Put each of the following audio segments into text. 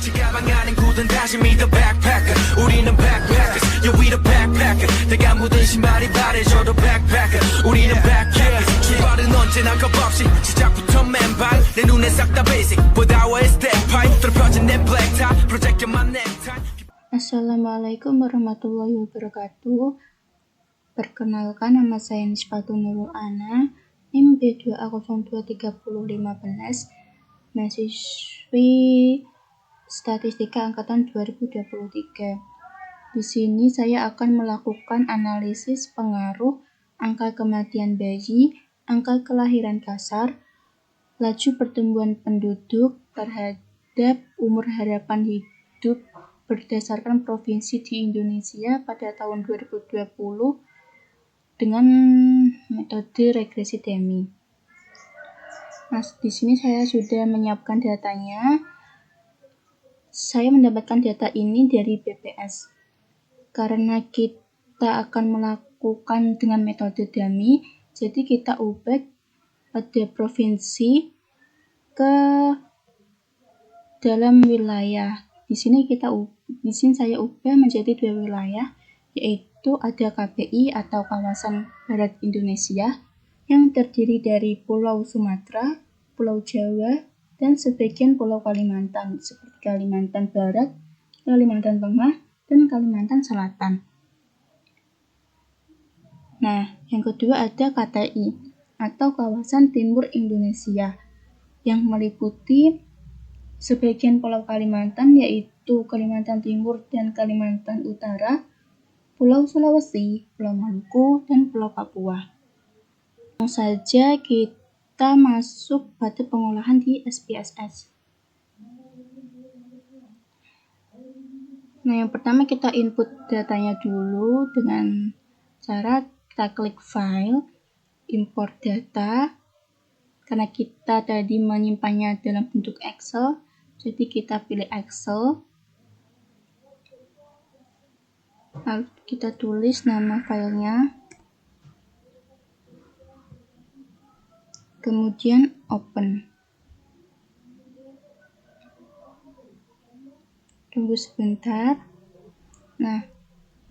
지가방 안엔 굳은 다짐이 the backpacker 우리는 backpackers yeah we the backpacker 내가 묻은 신발이 바래져도 backpacker 우리는 backpackers 출발은 언제나 겁없이 시작부터 맨발 내 눈에 싹 다 basic 보다와의 step pipe 펴진 내 black tie project만 necktie. Assalamualaikum warahmatullahi wabarakatuh. Perkenalkan, nama saya Nisbatu Nurul Ana, NIM B2A023015, mahasiswi Statistika Angkatan 2023. Di sini saya akan melakukan analisis pengaruh angka kematian bayi, angka kelahiran kasar, laju pertumbuhan penduduk terhadap umur harapan hidup berdasarkan provinsi di Indonesia pada tahun 2020 dengan metode regresi Demi. Nah, di sini saya sudah menyiapkan datanya. Saya mendapatkan data ini dari BPS. Karena kita akan melakukan dengan metode Demi, jadi kita ubah pada provinsi ke dalam wilayah. Di sini saya ubah menjadi dua wilayah, yaitu ada KPI atau kawasan Barat Indonesia yang terdiri dari Pulau Sumatera, Pulau Jawa, dan sebagian Pulau Kalimantan seperti Kalimantan Barat, Kalimantan Tengah, dan Kalimantan Selatan. Nah, yang kedua ada KTI atau kawasan Timur Indonesia yang meliputi sebagian Pulau Kalimantan yaitu Kalimantan Timur dan Kalimantan Utara, Pulau Sulawesi, Pulau Maluku, dan Pulau Papua. Langsung saja kita masuk pada pengolahan di SPSS. Nah, yang pertama kita input datanya dulu dengan cara kita klik file, import data. Karena kita tadi menyimpannya dalam bentuk Excel, jadi kita pilih Excel. Lalu kita tulis nama filenya. Kemudian open. Tunggu sebentar. Nah,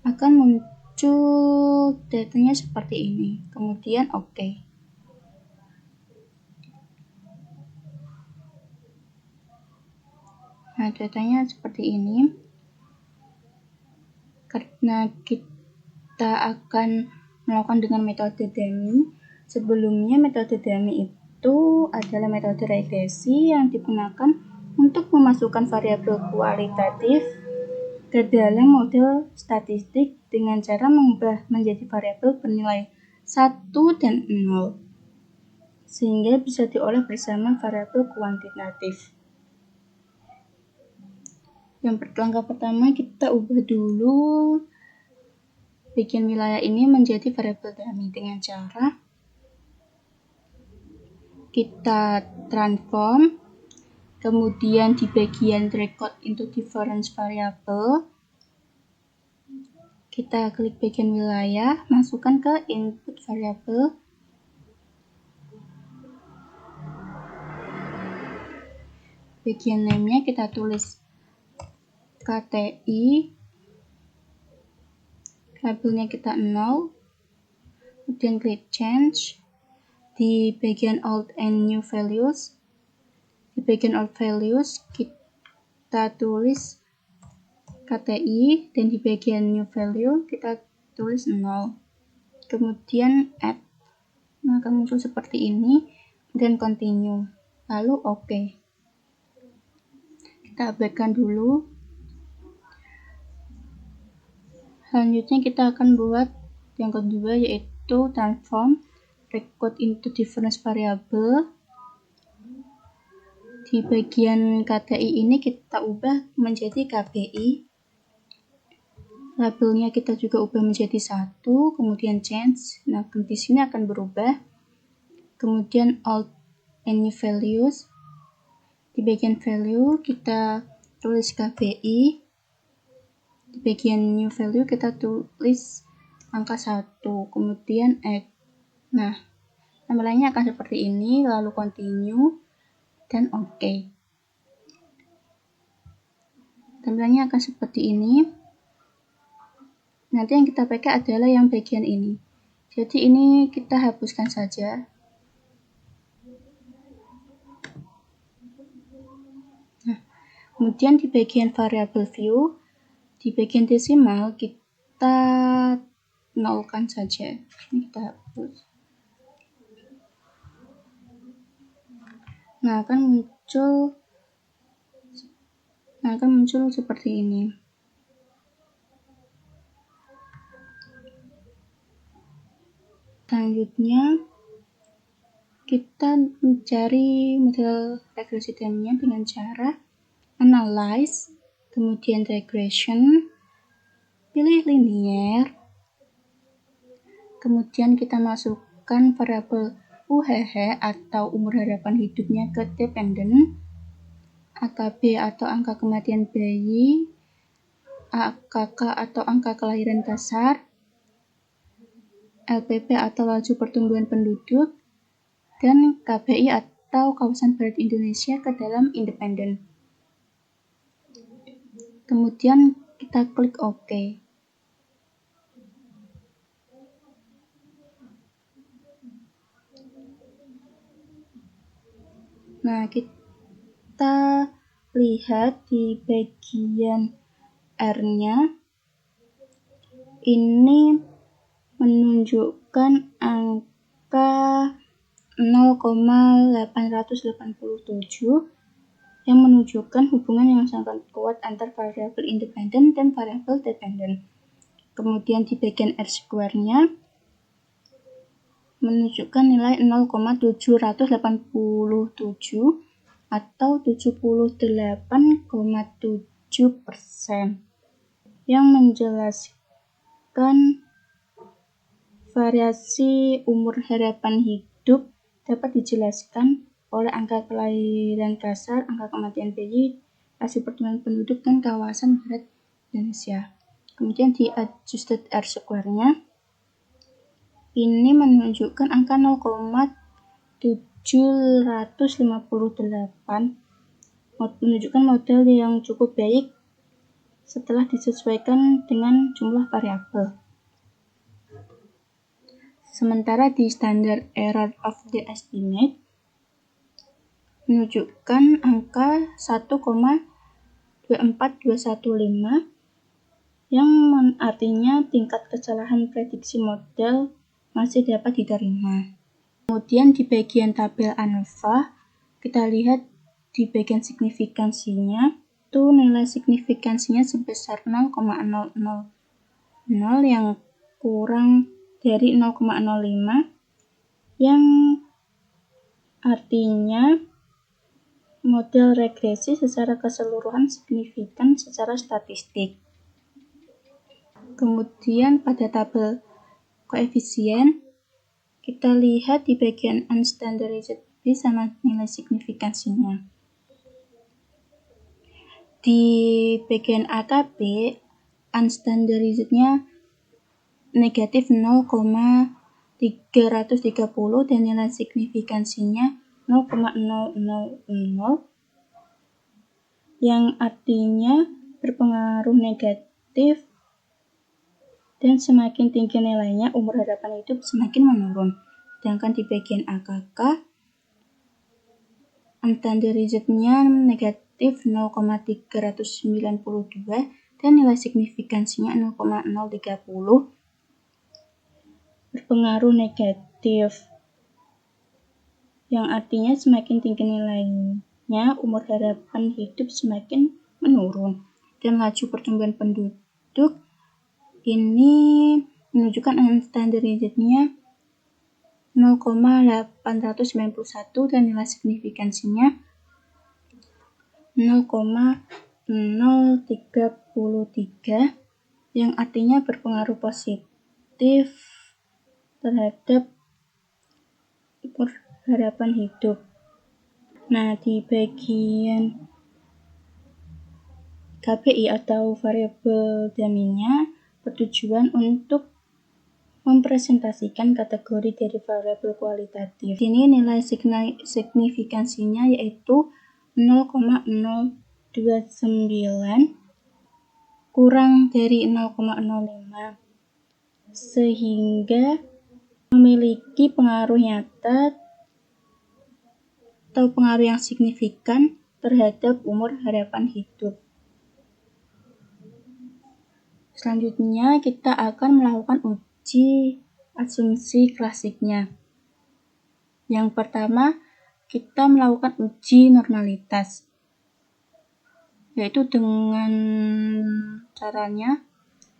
akan muncul datanya seperti ini. Kemudian oke. Nah, datanya seperti ini. Karena kita akan melakukan dengan metode Demi. Sebelumnya metode Demi itu adalah metode regresi yang digunakan untuk memasukkan variabel kualitatif ke dalam model statistik dengan cara mengubah menjadi variabel bernilai 1 dan 0 sehingga bisa diolah bersama variabel kuantitatif. Langkah pertama kita ubah dulu bagian wilayah ini menjadi variabel Demi dengan cara kita transform, kemudian di bagian record into difference variable kita klik bagian wilayah, masukkan ke input variable, bagian name-nya kita tulis KTI, labelnya kita 0, kemudian klik change. Di bagian old and new values, kita tulis KTI, dan di bagian new value kita tulis 0. Kemudian add. Nah, akan muncul seperti ini, dan continue. Lalu oke. Kita abaikan dulu. Selanjutnya kita akan buat yang kedua, yaitu transform record into difference variable. Di bagian KTI ini kita ubah menjadi KPI. Labelnya kita juga ubah menjadi 1, kemudian change. Nah, di sini akan berubah. Kemudian old and new values. Di bagian value kita tulis KPI. Di bagian new value kita tulis angka 1, kemudian add. Nah, tampilannya akan seperti ini, lalu continue dan oke. Tampilannya akan seperti ini. Nanti yang kita pakai adalah yang bagian ini. Jadi ini kita hapuskan saja. Nah, kemudian di bagian variable view, di bagian desimal kita nolkan saja. Ini kita hapus. Nah, akan muncul seperti ini. Selanjutnya kita mencari model regresi daminya dengan cara analyze, kemudian regression, pilih linear, kemudian kita masukkan variabel UHH atau umur harapan hidupnya ke dependent, AKB atau angka kematian bayi, AKK atau angka kelahiran dasar, LPP atau laju pertumbuhan penduduk, dan KBI atau kawasan barat Indonesia ke dalam independen. Kemudian kita klik OK. Nah, kita lihat di bagian R-nya ini menunjukkan angka 0,887 yang menunjukkan hubungan yang sangat kuat antar variabel independen dan variabel dependen. Kemudian di bagian R-square-nya menunjukkan nilai 0,787 atau 78,7% yang menjelaskan variasi umur harapan hidup dapat dijelaskan oleh angka kelahiran dasar, angka kematian bayi, laju pertumbuhan penduduk, dan kawasan barat Indonesia. Kemudian di adjusted R-square-nya ini menunjukkan angka 0,758, menunjukkan model yang cukup baik setelah disesuaikan dengan jumlah variabel. Sementara di standard error of the estimate menunjukkan angka 1,24215 yang artinya tingkat kesalahan prediksi model masih dapat diterima. Kemudian di bagian tabel ANOVA, kita lihat di bagian signifikansinya, itu nilai signifikansinya sebesar 0,000 yang kurang dari 0,05, yang artinya model regresi secara keseluruhan signifikan secara statistik. Kemudian pada tabel koefisien, kita lihat di bagian unstandardized B sama nilai signifikansinya. Di bagian AKB, unstandardized-nya negatif 0,330 dan nilai signifikansinya 0,000, yang artinya berpengaruh negatif, dan semakin tinggi nilainya umur harapan hidup semakin menurun. Sedangkan di bagian AKK, unstandardized-nya negatif 0,392 dan nilai signifikansinya 0,030, berpengaruh negatif, yang artinya semakin tinggi nilainya umur harapan hidup semakin menurun. Dan laju pertumbuhan penduduk ini menunjukkan unstandardized-nya 0,891 dan nilai signifikansinya 0,033, yang artinya berpengaruh positif terhadap umur harapan hidup. Nah, di bagian KPI atau variabel dummy-nya bertujuan untuk mempresentasikan kategori dari variabel kualitatif. Ini nilai signifikansinya yaitu 0,029 kurang dari 0,05 sehingga memiliki pengaruh nyata atau pengaruh yang signifikan terhadap umur harapan hidup. Selanjutnya kita akan melakukan uji asumsi klasiknya. Yang pertama, kita melakukan uji normalitas, yaitu dengan caranya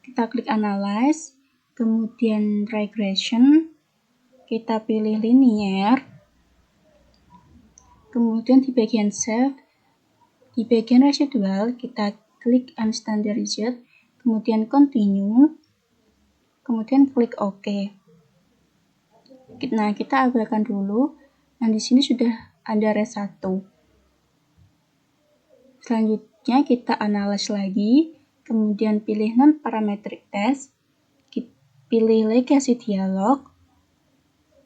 kita klik analyze, kemudian regression, kita pilih linear, kemudian di bagian save, di bagian residual kita klik unstandardized, kemudian continue, kemudian klik OK. Nah, kita abaikan dulu. Nah, di sini sudah ada res 1. Selanjutnya kita analyze lagi, kemudian pilih non-parametric test, pilih legacy dialog,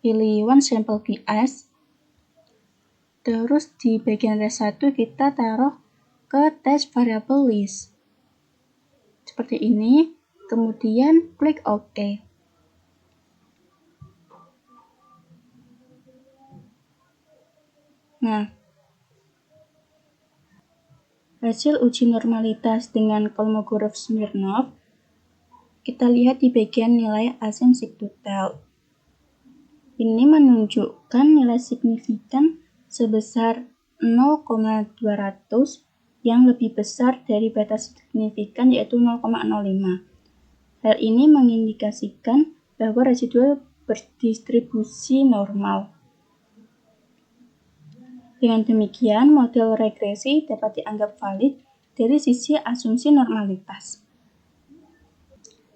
pilih one sample bias, terus di bagian res 1 kita taruh ke test variable list. Seperti ini, kemudian klik OK. Nah, hasil uji normalitas dengan Kolmogorov-Smirnov kita lihat di bagian nilai asymptotal. Ini menunjukkan nilai signifikan sebesar 0,200 yang lebih besar dari batas signifikan yaitu 0,05. Hal ini mengindikasikan bahwa residual berdistribusi normal. Dengan demikian, model regresi dapat dianggap valid dari sisi asumsi normalitas.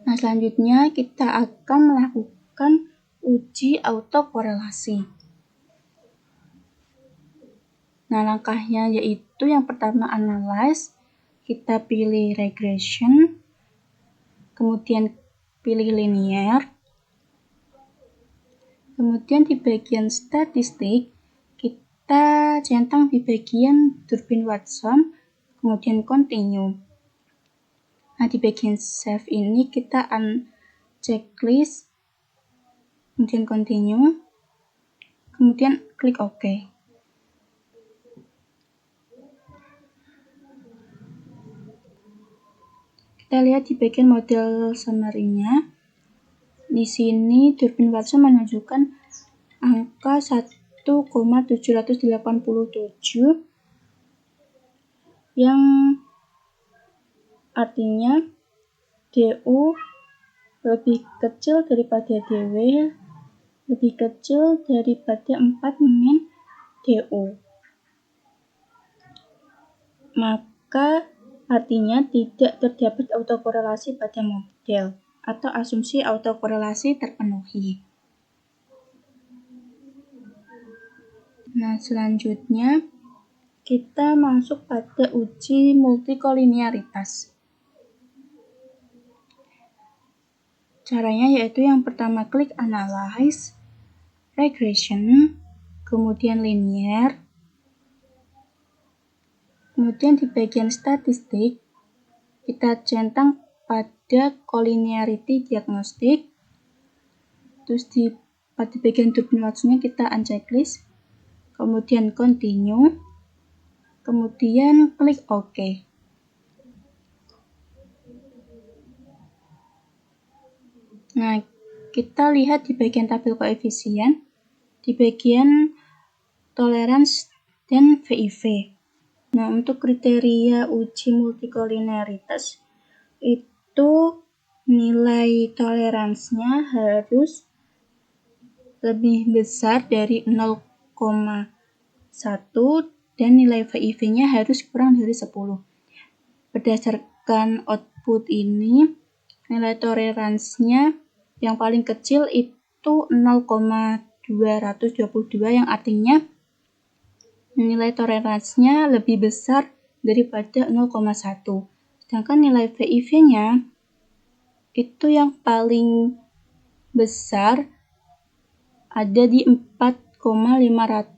Nah, selanjutnya kita akan melakukan uji autokorelasi. Nah, langkahnya yaitu yang pertama analyze, kita pilih regression, kemudian pilih linear, kemudian di bagian statistik, kita centang di bagian Durbin-Watson, kemudian continue. Nah, di bagian save ini kita checklist, kemudian continue, kemudian klik OK. Kita lihat di bagian model summary-nya. Di sini Durbin-Watson menunjukkan angka 1,787 yang artinya DU lebih kecil daripada DW, lebih kecil daripada 4 min DU. Maka artinya tidak terdapat autokorelasi pada model atau asumsi autokorelasi terpenuhi. Nah, selanjutnya kita masuk pada uji multikolinearitas. Caranya yaitu yang pertama klik analyze, regression, kemudian linear, kemudian di bagian statistik kita centang pada collinearity diagnostic, terus pada bagian Durbin-Watson kita unchecklist, kemudian continue, kemudian klik OK. Nah, kita lihat di bagian tabel koefisien, di bagian tolerance dan VIV. Nah, untuk kriteria uji multikolinearitas itu nilai toleransinya harus lebih besar dari 0,1 dan nilai VIV-nya harus kurang dari 10. Berdasarkan output ini, nilai toleransinya yang paling kecil itu 0,222 yang artinya nilai toleransinya lebih besar daripada 0,1. Sedangkan nilai VIV-nya itu yang paling besar ada di 4,501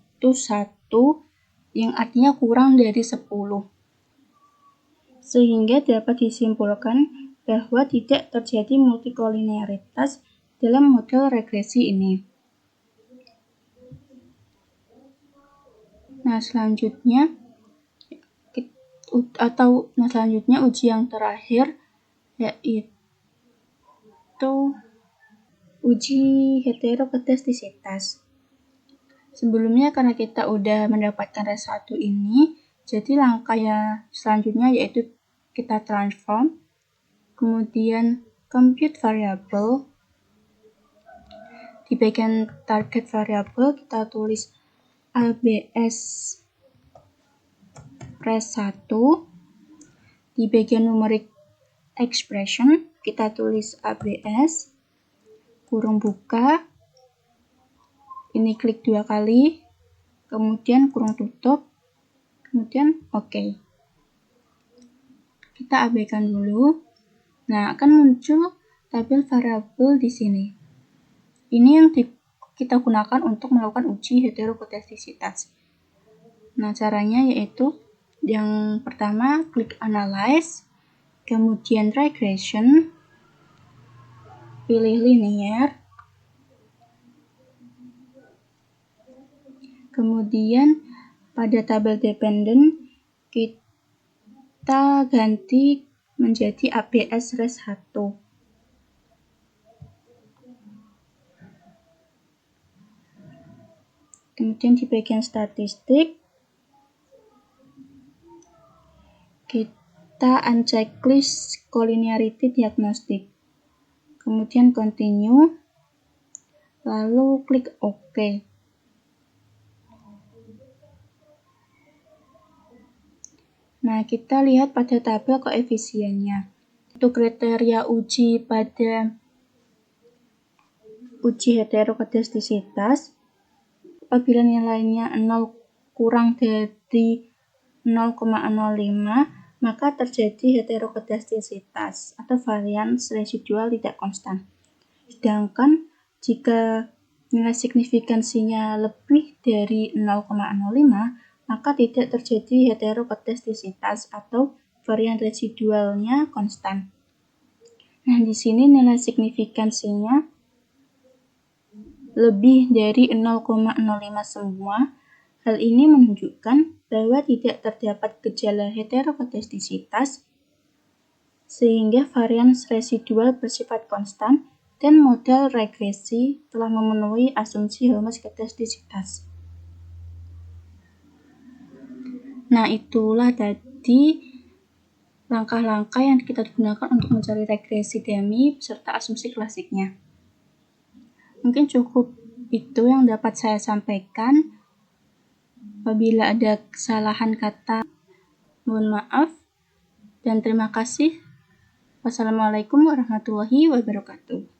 yang artinya kurang dari 10. sehingga dapat disimpulkan bahwa tidak terjadi multikolinearitas dalam model regresi ini. Nah, selanjutnya uji yang terakhir yaitu uji heterokedastisitas. Sebelumnya karena kita udah mendapatkan res 1 ini, jadi langkah yang selanjutnya yaitu kita transform, kemudian compute variable. Di bagian target variable kita tulis ABS res 1. Di bagian numerik expression kita tulis ABS kurung buka, ini klik 2 kali, kemudian kurung tutup, kemudian OK. Kita abaikan dulu. Nah, akan muncul tabel variabel di sini. Ini yang kita gunakan untuk melakukan uji heterokedastisitas. Nah, caranya yaitu yang pertama klik analyze, kemudian regression, pilih linear, kemudian pada tabel dependent kita ganti menjadi ABS res 1. Kemudian di bagian statistik kita unchecklist collinearity diagnostic. Kemudian continue, lalu klik OK. Nah, kita lihat pada tabel koefisiennya. Untuk kriteria uji pada uji heterokedastisitas, apabila nilainya 0 kurang dari 0,05, maka terjadi heterokedastisitas atau varians residual tidak konstan. Sedangkan jika nilai signifikansinya lebih dari 0,05, maka tidak terjadi heterokedastisitas atau varian residualnya konstan. Nah, di sini nilai signifikansinya lebih dari 0,05 semua. Hal ini menunjukkan bahwa tidak terdapat gejala heterokedastisitas sehingga varians residual bersifat konstan dan model regresi telah memenuhi asumsi homoskedastisitas. Nah, itulah tadi langkah-langkah yang kita gunakan untuk mencari regresi demi beserta asumsi klasiknya. Mungkin cukup itu yang dapat saya sampaikan. Apabila ada kesalahan kata, mohon maaf dan terima kasih. Wassalamualaikum warahmatullahi wabarakatuh.